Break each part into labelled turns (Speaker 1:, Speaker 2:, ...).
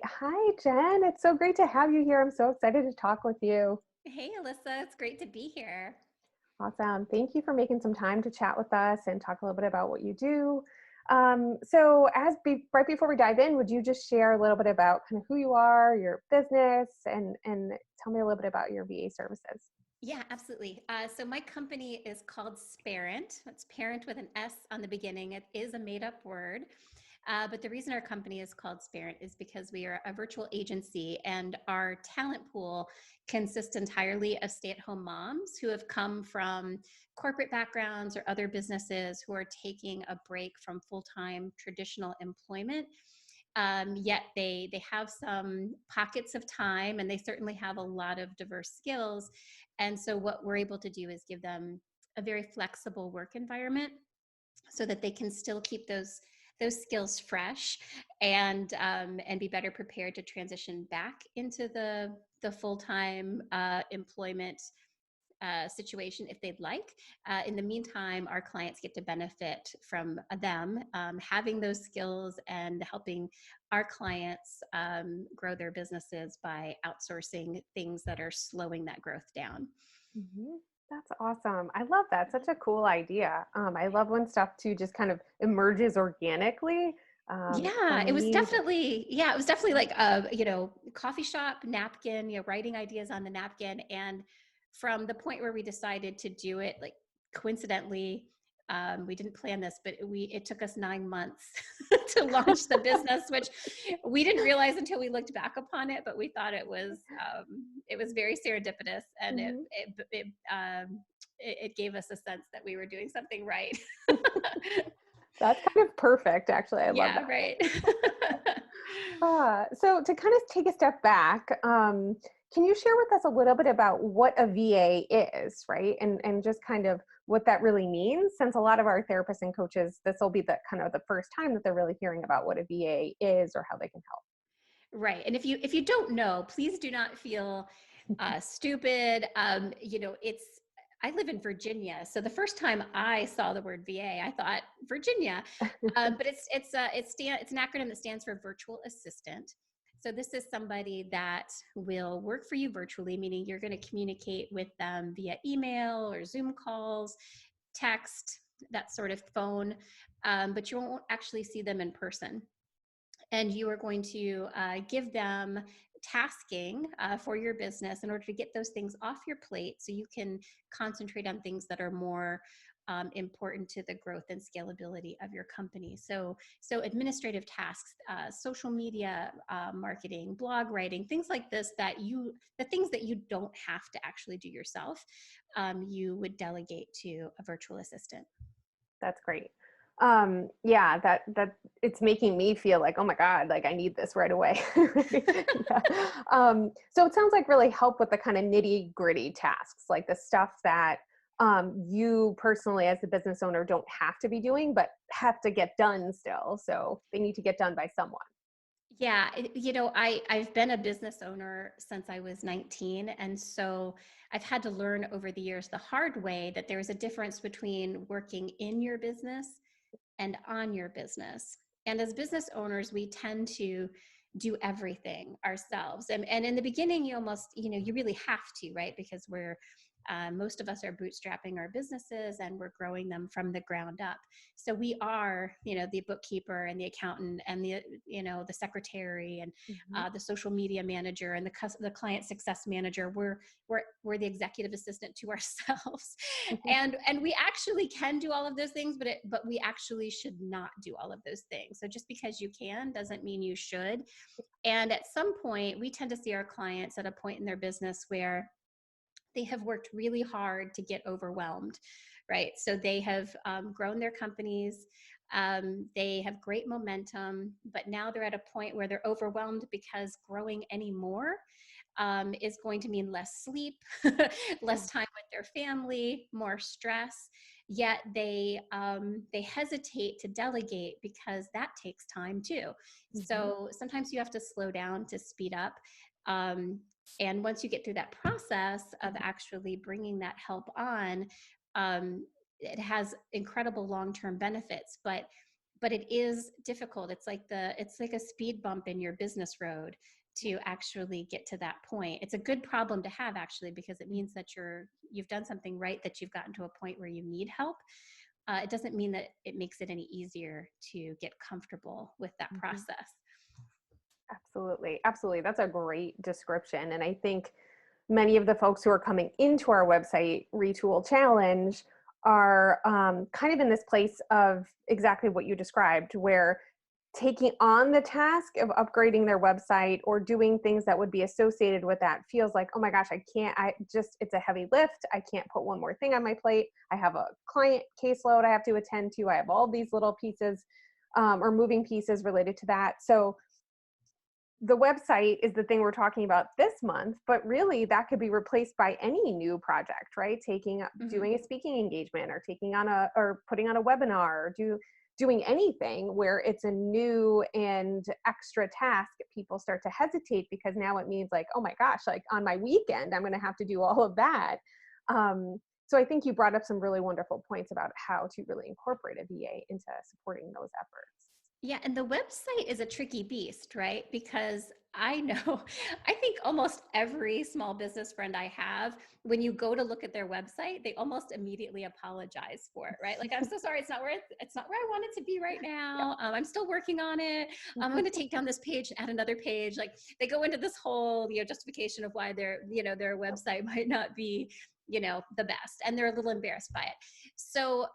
Speaker 1: Hi, Jen. It's so great to have you here. I'm so excited to talk with you.
Speaker 2: Hey, Alyssa, it's great to be here.
Speaker 1: Awesome. Thank you for making some time to chat with us and talk a little bit about what you do. Right before we dive in, would you just share a little bit about kind of who you are, your business, and tell me a little bit about your VA services?
Speaker 2: Yeah, absolutely. So my company is called Sparent. It's parent with an S on the beginning. It is a made-up word. But the reason our company is called Sparent is because we are a virtual agency and our talent pool consists entirely of stay-at-home moms who have come from corporate backgrounds or other businesses who are taking a break from full-time traditional employment. Yet they have some pockets of time and they certainly have a lot of diverse skills. And so what we're able to do is give them a very flexible work environment so that they can still keep those skills fresh and be better prepared to transition back into the full-time employment situation if they'd like. In the meantime, our clients get to benefit from them having those skills and helping our clients grow their businesses by outsourcing things that are slowing that growth down.
Speaker 1: Mhm. That's awesome. I love that. Such a cool idea. I love when stuff too just kind of emerges organically from
Speaker 2: Yeah,
Speaker 1: a need.
Speaker 2: it was definitely like coffee shop napkin, writing ideas on the napkin. And from the point where we decided to do it, like coincidentally, we didn't plan this, but it took us 9 months to launch the business, which we didn't realize until we looked back upon it, but we thought it was very serendipitous, and
Speaker 1: Mhm.
Speaker 2: it gave us a sense that we were doing something right.
Speaker 1: That's kind of perfect, actually. I love
Speaker 2: Yeah,
Speaker 1: that.
Speaker 2: right.
Speaker 1: So to kind of take a step back, can you share with us a little bit about what a VA is, right? And just kind of what that really means, since a lot of our therapists and coaches, this will be the kind of the first time that they're really hearing about what a VA is or how they can help.
Speaker 2: Right. And if you don't know, please do not feel stupid. It's I live in Virginia, so the first time I saw the word VA, I thought Virginia, but it's an acronym that stands for Virtual Assistant. So this is somebody that will work for you virtually, meaning you're going to communicate with them via email or Zoom calls, text, that sort of phone, but you won't actually see them in person, and you are going to give them tasking for your business in order to get those things off your plate so you can concentrate on things that are more important to the growth and scalability of your company. So administrative tasks, social media marketing, blog writing, things like this, the things that you don't have to actually do yourself, you would delegate to a virtual assistant.
Speaker 1: That's great. Yeah, that it's making me feel like, oh my God, like I need this right away. Yeah. So it sounds like really help with the kind of nitty gritty tasks, like the stuff that you personally as a business owner don't have to be doing, but have to get done still. So they need to get done by someone.
Speaker 2: Yeah, I've been a business owner since I was 19, and so I've had to learn over the years the hard way that there's a difference between working in your business and on your business. And as business owners, we tend to do everything ourselves. And in the beginning, you really have to, right? Because most of us are bootstrapping our businesses and we're growing them from the ground up. So we are, the bookkeeper and the accountant and the secretary and
Speaker 1: Mhm.
Speaker 2: the social media manager and the client success manager. We're the executive assistant to ourselves, and we actually can do all of those things, but we actually should not do all of those things. So just because you can doesn't mean you should. And at some point, we tend to see our clients at a point in their business where they have worked really hard to get overwhelmed, right? So they have grown their companies. They have great momentum, but now they're at a point where they're overwhelmed because growing anymore is going to mean less sleep, less time with their family, more stress. Yet they hesitate to delegate because that takes time too.
Speaker 1: Mhm.
Speaker 2: So sometimes you have to slow down to speed up. Um, and once you get through that process of actually bringing that help on, it has incredible long-term benefits. But but it is difficult. It's like a speed bump in your business road to actually get to that point. It's a good problem to have, actually, because it means that you've done something right, that you've gotten to a point where you need help. It doesn't mean that it makes it any easier to get comfortable with that
Speaker 1: Mhm.
Speaker 2: process.
Speaker 1: Absolutely. Absolutely. That's a great description. And I think many of the folks who are coming into our website retool challenge are kind of in this place of exactly what you described, where taking on the task of upgrading their website or doing things that would be associated with that feels like, oh my gosh, it's a heavy lift. I can't put one more thing on my plate. I have a client caseload I have to attend to. I have all these little pieces or moving pieces related to that. So the website is the thing we're talking about this month, but really that could be replaced by any new project, right?
Speaker 2: Mm-hmm.
Speaker 1: Doing a speaking engagement or putting on a webinar or doing anything where it's a new and extra task. People start to hesitate because now it means like, oh my gosh, like on my weekend, I'm going to have to do all of that. So I think you brought up some really wonderful points about how to really incorporate a VA into supporting those efforts.
Speaker 2: Yeah, and the website is a tricky beast, right? Because I know, I think almost every small business friend I have, when you go to look at their website, they almost immediately apologize for it, right? Like, I'm so sorry, it's not where I want it to be right
Speaker 1: Yeah.
Speaker 2: now. I'm still working on it. I'm going to take down this page and add another page. Like, they go into this whole, justification of why their website might not be, the best, and they're a little embarrassed by it. So,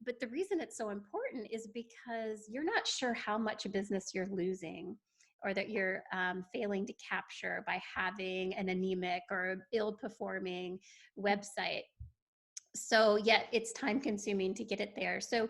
Speaker 2: but the reason it's so important is because you're not sure how much business you're losing or that you're failing to capture by having an anemic or ill-performing website. So yet it's time consuming to get it there. So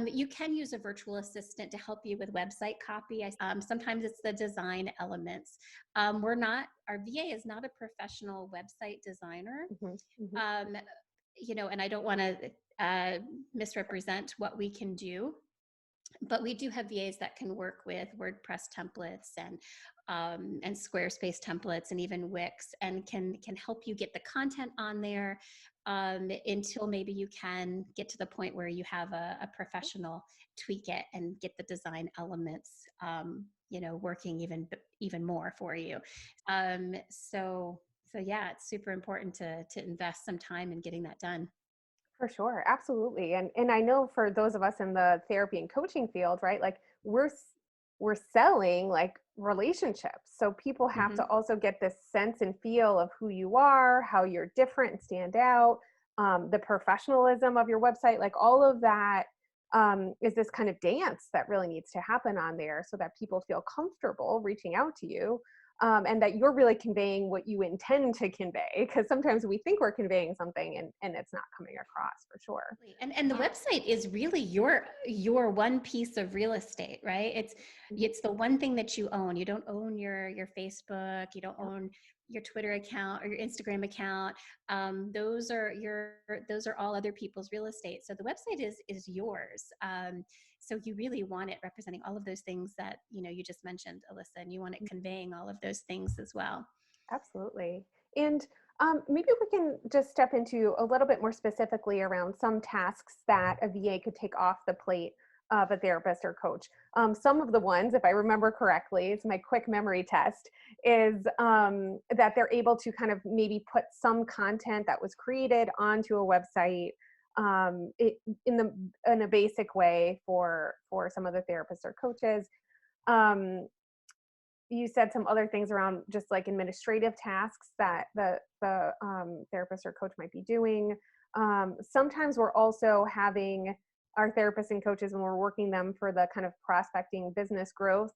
Speaker 2: you can use a virtual assistant to help you with website copy. Sometimes it's the design elements. Our VA is not a professional website designer.
Speaker 1: Mhm, mhm.
Speaker 2: Um, and I don't want to misrepresent what we can do, but we do have VAs that can work with WordPress templates and Squarespace templates and even Wix, and can help you get the content on there until maybe you can get to the point where you have a professional tweak it and get the design elements working even more for you. So yeah, it's super important to invest some time in getting that done.
Speaker 1: For sure, absolutely. And I know for those of us in the therapy and coaching field, right? Like we're selling like relationships. So people have to
Speaker 2: Hmm.
Speaker 1: also get this sense and feel of who you are, how you're different and stand out, the professionalism of your website, like all of that is this kind of dance that really needs to happen on there so that people feel comfortable reaching out to you. And that you're really conveying what you intend to convey, because sometimes we think we're conveying something and it's not coming across for sure.
Speaker 2: And the website is really your one piece of real estate, right?
Speaker 1: Mhm.
Speaker 2: It's the one thing that you own. You don't own your Facebook, you don't
Speaker 1: Yep.
Speaker 2: own your Twitter account or your Instagram account. Those are all other people's real estate. So the website is yours. So you really want it representing all of those things that you just mentioned, Alyssa, and you want it conveying all of those things as well.
Speaker 1: Absolutely. And maybe we can just step into a little bit more specifically around some tasks that a VA could take off the plate of a therapist or coach. Some of the ones, if I remember correctly, it's my quick memory test, is that they're able to kind of maybe put some content that was created onto a website in a basic way for some of the therapists or coaches. Um, you said some other things around just like administrative tasks that the therapist or coach might be doing. Sometimes we're also having our therapists and coaches when we're working them for the kind of prospecting business growth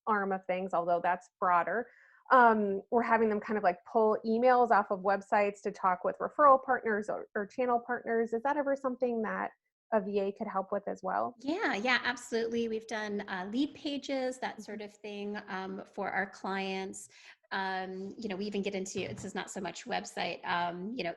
Speaker 1: arm of things, although that's broader. We're having them kind of like pull emails off of websites to talk with referral partners or channel partners. Is that ever something that a VA could help with as well?
Speaker 2: Yeah, absolutely. We've done lead pages, that sort of thing, for our clients. We even get into, this is not so much website,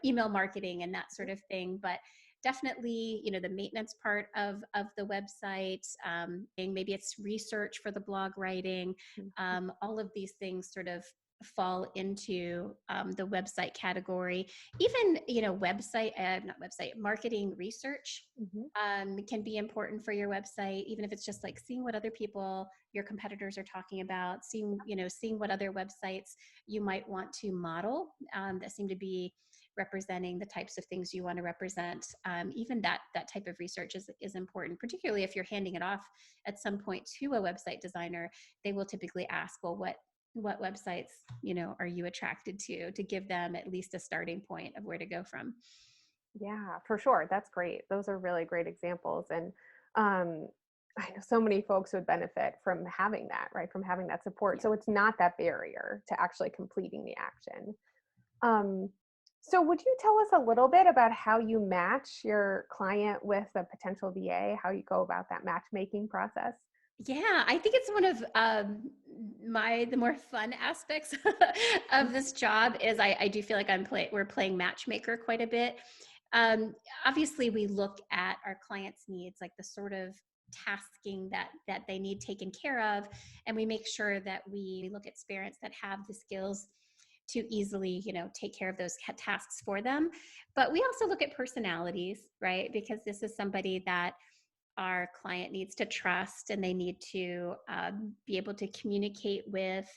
Speaker 2: email marketing and that sort of thing, but definitely, the maintenance part of the website, and maybe it's research for the blog writing,
Speaker 1: Mhm.
Speaker 2: all of these things sort of fall into the website category. Even, not website, marketing research
Speaker 1: Mhm.
Speaker 2: can be important for your website, even if it's just like seeing what other people, your competitors are talking about, seeing what other websites you might want to model that seem to be representing the types of things you want to represent. Even that type of research is important, particularly if you're handing it off at some point to a website designer. They will typically ask, well, what websites, are you attracted to give them at least a starting point of where to go from.
Speaker 1: Yeah, for sure. That's great. Those are really great examples. And um, I know so many folks would benefit from having that, right? From having that support.
Speaker 2: Yeah.
Speaker 1: So it's not that barrier to actually completing the action. Um, so would you tell us a little bit about how you match your client with a potential VA, how you go about that matchmaking process?
Speaker 2: Yeah, I think it's one of the more fun aspects of this job is I do feel like we're playing matchmaker quite a bit. Um, Obviously, we look at our clients' needs, like the sort of tasking that they need taken care of, and we make sure that we look at spirits that have the skills to easily, take care of those tasks for them. But we also look at personalities, right? Because this is somebody that our client needs to trust, and they need to be able to communicate with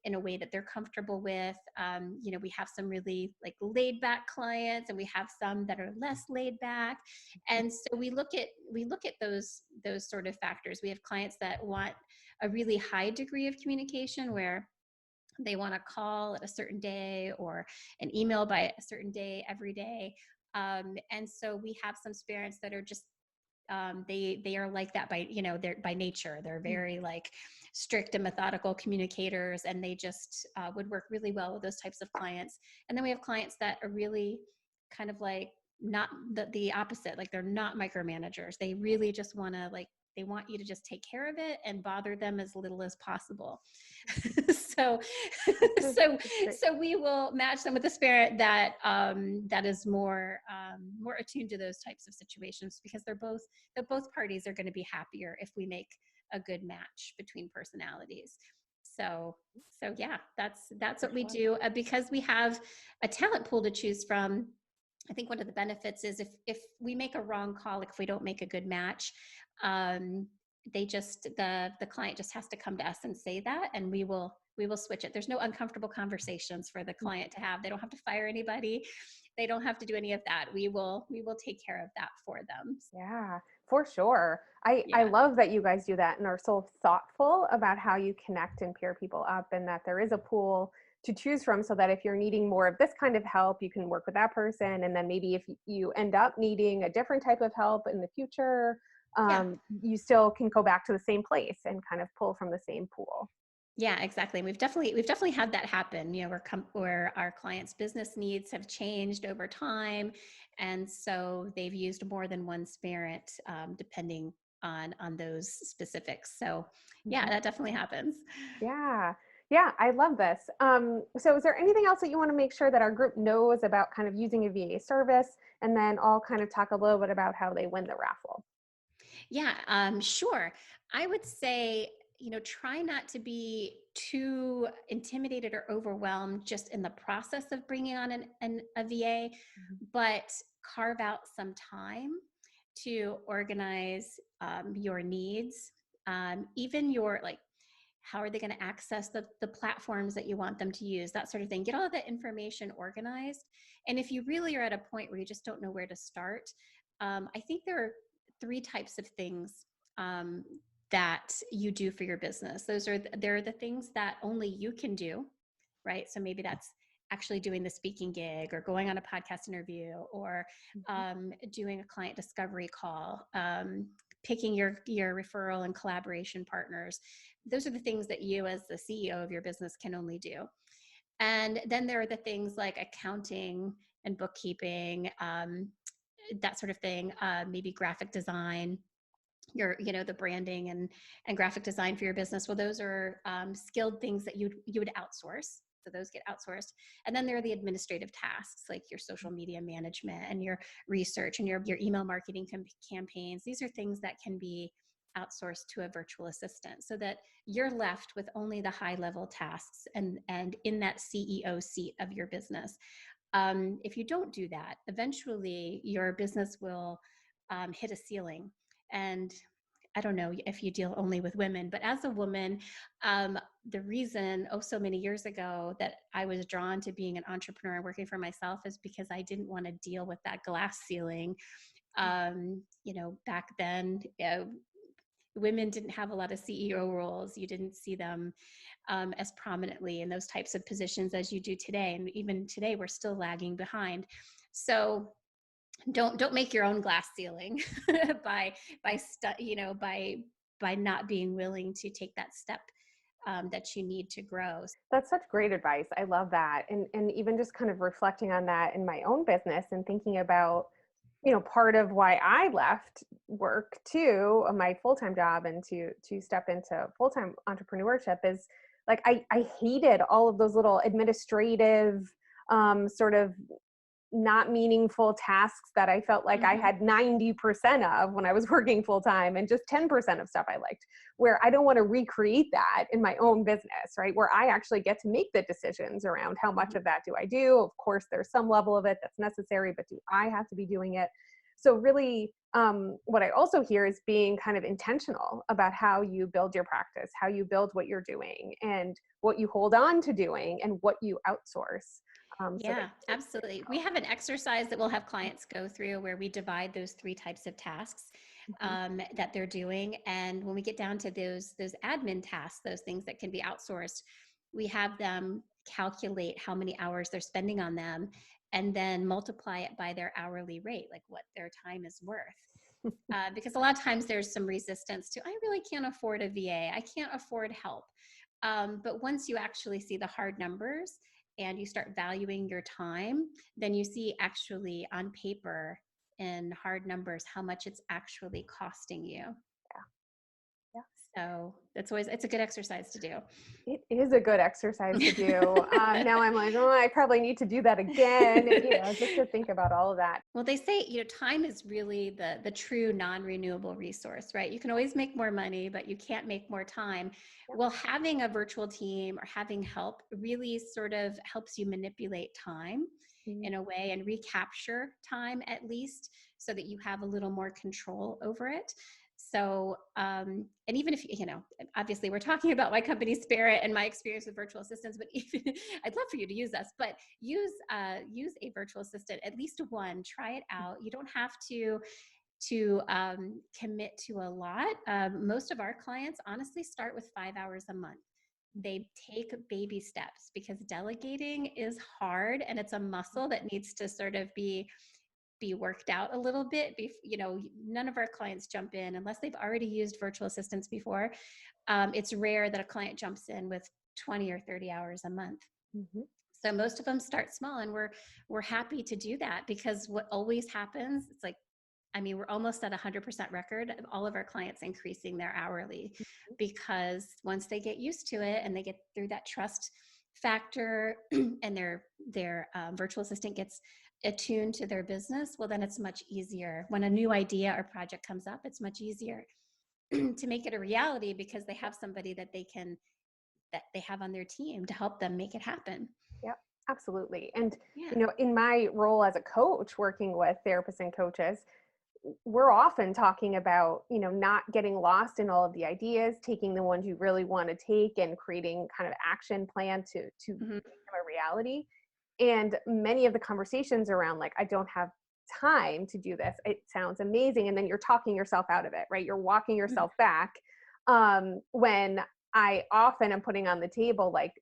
Speaker 2: in a way that they're comfortable with. We have some really like laid back clients, and we have some that are less laid back. And so we look at those sort of factors. We have clients that want a really high degree of communication, where they want to call at a certain day or an email by a certain day every day. And so we have some spirits that are just they are like that by they're by nature. They're very like strict and methodical communicators, and they just would work really well with those types of clients. And then we have clients that are really kind of like not the opposite, like they're not micromanagers. They really just want to like they want you to just take care of it and bother them as little as possible. so
Speaker 1: That's
Speaker 2: so
Speaker 1: great.
Speaker 2: so we will match them with a spirit that is more attuned to those types of situations, because both parties are going to be happier if we make a good match between personalities. So yeah, that's
Speaker 1: For
Speaker 2: what we
Speaker 1: sure.
Speaker 2: do, because we have a talent pool to choose from. I think one of the benefits is if we make a wrong call, like if we don't make a good match, the client just has to come to us and say that, and we will switch it. There's no uncomfortable conversations for the client to have. They don't have to fire anybody. They don't have to do any of that. We will take care of that for them.
Speaker 1: Yeah, for sure. I
Speaker 2: Yeah.
Speaker 1: love that you guys do that and are so thoughtful about how you connect and pair people up, and that there is a pool to choose from, so that if you're needing more of this kind of help, you can work with that person. And then maybe if you end up needing a different type of help in the future,
Speaker 2: Yeah.
Speaker 1: you still can go back to the same place and kind of pull from the same pool.
Speaker 2: Yeah, exactly. We've definitely had that happen. Where our clients' business needs have changed over time, and so they've used more than one spirit, depending on those specifics. So, yeah,
Speaker 1: Mhm.
Speaker 2: that definitely happens.
Speaker 1: Yeah. Yeah, I love this. So is there anything else that you want to make sure that our group knows about kind of using a VA service? And then I'll kind of talk a little bit about how they win the raffle.
Speaker 2: Yeah, sure. I would say, try not to be too intimidated or overwhelmed just in the process of bringing on a VA,
Speaker 1: Mhm.
Speaker 2: but carve out some time to organize your needs, even your like, how are they going to access the platforms that you want them to use, that sort of thing. Get all of that information organized. And if you really are at a point where you just don't know where to start, I think there are three types of things that you do for your business. There are the things that only you can do, right? So maybe that's actually doing the speaking gig, or going on a podcast interview, or
Speaker 1: Mhm.
Speaker 2: doing a client discovery call, picking your referral and collaboration partners. Those are the things that you as the CEO of your business can only do. And then there are the things like accounting and bookkeeping, that sort of thing, maybe graphic design, the branding and graphic design for your business. Well, those are skilled things that you would outsource. So those get outsourced. And then there are the administrative tasks, like your social media management and your research and your email marketing campaigns. These are things that can be outsourced to a virtual assistant so that you're left with only the high level tasks and in that CEO seat of your business. If you don't do that, eventually your business will hit a ceiling. And I don't know if you deal only with women, but as a woman, the reason, so many years ago, that I was drawn to being an entrepreneur and working for myself is because I didn't want to deal with that glass ceiling. Back then, women didn't have a lot of CEO roles. You didn't see them as prominently in those types of positions as you do today. And even today, we're still lagging behind. So don't make your own glass ceiling by not being willing to take that step that you need to grow.
Speaker 1: That's such great advice. I love that. And even just kind of reflecting on that in my own business and thinking about, part of why I left work too, my full-time job, and to step into full-time entrepreneurship is like, I hated all of those little administrative, sort of not meaningful tasks that I felt like I had 90% of when I was working full time, and just 10% of stuff I liked, where I don't want to recreate that in my own business, right? Where I actually get to make the decisions around how much of that do I do. Of course, there's some level of it that's necessary, but do I have to be doing it? So really, what I also hear is being kind of intentional about how you build your practice, how you build what you're doing, and what you hold on to doing, and what you outsource.
Speaker 2: Yeah, absolutely. We have an exercise that we'll have clients go through where we divide those 3 types of tasks that they're doing. And when we get down to those admin tasks, those things that can be outsourced, we have them calculate how many hours they're spending on them and then multiply it by their hourly rate, like what their time is worth. Because a lot of times there's some resistance to, I really can't afford a VA. I can't afford help. But once you actually see the hard numbers and you start valuing your time, then you see actually on paper in hard numbers how much it's actually costing you.
Speaker 1: Yeah.
Speaker 2: So it's a good exercise to do.
Speaker 1: It is a good exercise to do. Now I'm like, I probably need to do that again, just to think about all of that.
Speaker 2: Well, they say, time is really the true non-renewable resource, right? You can always make more money, but you can't make more time.
Speaker 1: Yep.
Speaker 2: Well, having a virtual team or having help really sort of helps you manipulate time in a way and recapture time at least so that you have a little more control over it. So, and even if, obviously we're talking about my company Sparent and my experience with virtual assistants, but even, I'd love for you to use us, but use a virtual assistant, at least one, try it out. You don't have to commit to a lot. Most of our clients honestly start with 5 hours a month. They take baby steps because delegating is hard and it's a muscle that needs to sort of be worked out a little bit. None of our clients jump in unless they've already used virtual assistants before. It's rare that a client jumps in with 20 or 30 hours a month. So most of them start small, and we're happy to do that because what always happens, it's like, we're almost at 100% record of all of our clients increasing their hourly because once they get used to it and they get through that trust factor and their virtual assistant gets attuned to their business, well, then it's much easier. When a new idea or project comes up, it's much easier to make it a reality because they have somebody that they have on their team to help them make it happen.
Speaker 1: Yep, absolutely. And, in my role as a coach working with therapists and coaches, we're often talking about, not getting lost in all of the ideas, taking the ones you really want to take and creating kind of action plan to make them a reality. And many of the conversations around like, I don't have time to do this. It sounds amazing. And then you're talking yourself out of it, right? You're walking yourself back. When I often am putting on the table, like,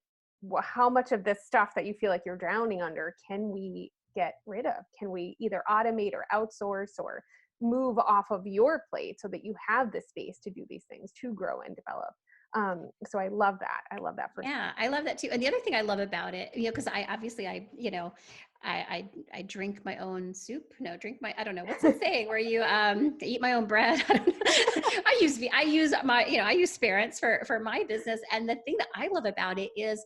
Speaker 1: how much of this stuff that you feel like you're drowning under can we get rid of? Can we either automate or outsource or move off of your plate so that you have the space to do these things, to grow and develop? So I love that. I love that.
Speaker 2: Yeah, I love that too. And the other thing I love about it, because I drink my own soup. No, I don't know, what's the saying where you eat my own bread. I use Sparents for my business. And the thing that I love about it is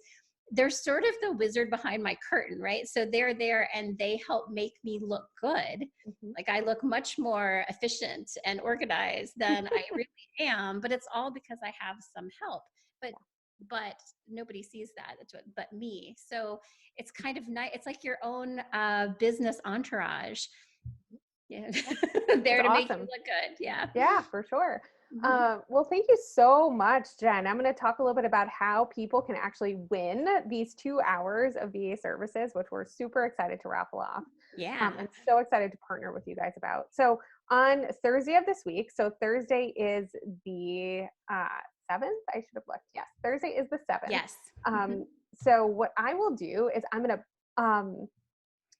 Speaker 2: they're sort of the wizard behind my curtain, right? So they're there and they help make me look good.
Speaker 1: Mhm.
Speaker 2: Like I look much more efficient and organized than I really am, but it's all because I have some help. But but nobody sees that. But me. So it's kind of nice. It's like your own business entourage. Yeah,
Speaker 1: That's
Speaker 2: there to make you
Speaker 1: awesome.
Speaker 2: look good. Yeah.
Speaker 1: Yeah, for sure.
Speaker 2: Mhm.
Speaker 1: Well, thank you so much, Jen. I'm going to talk a little bit about how people can actually win these 2 hours of VA services, which we're super excited to raffle off.
Speaker 2: Yeah.
Speaker 1: And so excited to partner with you guys about. So on Thursday of this week, so Thursday is the 7th. I should have looked. Yes, Thursday is the 7th.
Speaker 2: Yes. Mhm.
Speaker 1: Um, so what I will do is I'm going to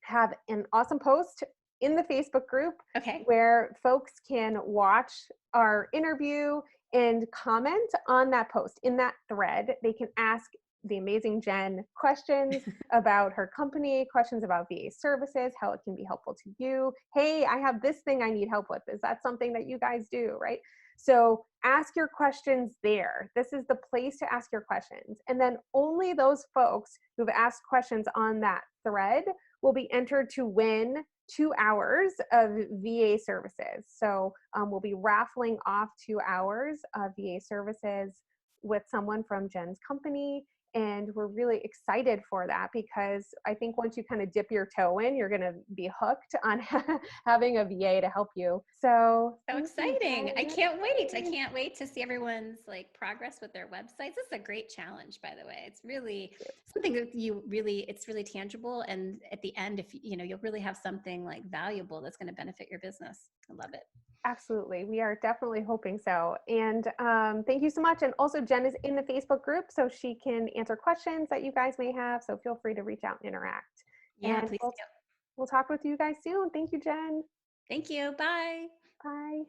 Speaker 1: have an awesome post in the Facebook group
Speaker 2: Okay.
Speaker 1: where folks can watch our interview and comment on that post. In that thread, they can ask the amazing Jen questions about her company, questions about VA services, how it can be helpful to you. Hey, I have this thing I need help with. Is that something that you guys do, right? So ask your questions there. This is the place to ask your questions. And then only those folks who've asked questions on that thread will be entered to win 2 hours of VA services. So we'll be raffling off 2 hours of VA services with someone from Jen's company. And we're really excited for that because I think once you kind of dip your toe in, you're going to be hooked on having a VA to help you. So
Speaker 2: So
Speaker 1: thank you,
Speaker 2: exciting. I
Speaker 1: Jen.
Speaker 2: can't wait. I can't wait to see everyone's like progress with their websites. This is a great challenge, by the way. It's really something that it's really tangible. And at the end, if you'll really have something like valuable that's going to benefit your business. I love it.
Speaker 1: Absolutely. We are definitely hoping so. And thank you so much. And also, Jen is in the Facebook group, so she can answer questions that you guys may have. So feel free to reach out and interact.
Speaker 2: Yeah,
Speaker 1: And
Speaker 2: please
Speaker 1: we'll,
Speaker 2: do.
Speaker 1: we'll talk with you guys soon. Thank you, Jen.
Speaker 2: Thank you. Bye.
Speaker 1: Bye.